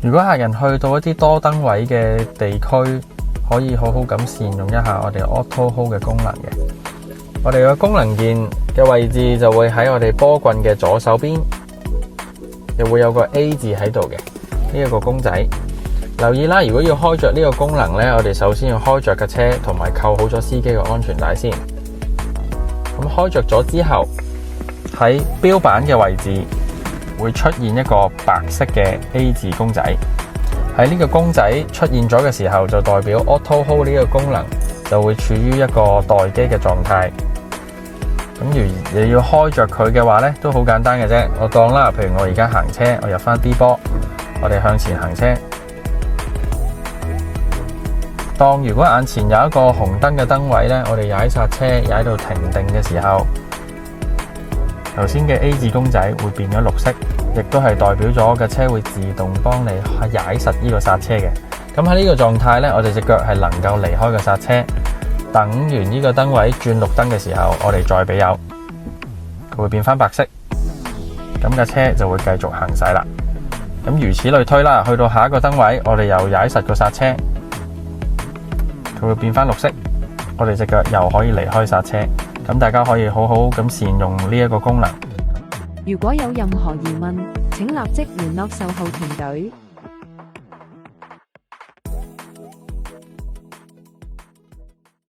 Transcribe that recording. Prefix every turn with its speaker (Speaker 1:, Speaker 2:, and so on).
Speaker 1: 如果客人去到一啲多燈位嘅地區，可以好好咁善用一下我哋 Auto Hold 嘅功能嘅。我哋嘅功能鍵嘅位置就會喺我哋波棍嘅左手邊，又會有個 A 字喺度嘅呢一個公仔。留意啦，如果要開着呢個功能呢，我哋首先要開着架車，同埋扣好咗司機嘅安全帶先。咁開着咗之後，喺標板嘅位置會出現一個白色嘅 A 字公仔。喺呢個公仔出現咗嘅時候，就代表 Auto Hold 呢個功能就會處於一個待機嘅狀態。咁如你要開着佢嘅話呢，都好簡單嘅啫。我當啦，譬如我而家行車，我入翻 D 波，我哋向前行車。當如果眼前有一個紅燈嘅燈位呢，我哋踩剎車，踩到停定嘅時候，頭先嘅 A 字公仔會變咗綠色，亦都係代表咗架車會自動幫你踩實呢個剎車嘅。咁喺呢個狀態呢，我哋隻腳係能夠離開個剎車，等完呢個燈位轉綠燈嘅時候，我哋再俾油，佢會變翻白色，咁架車就會繼續行駛啦。咁如此類推啦，去到下一個燈位，我哋又踩實個剎車，佢會變翻綠色，我哋隻腳又可以離開剎車。咁大家可以好好咁善用呢一個功能。
Speaker 2: 如果有任何疑問，請立即聯絡售後團隊。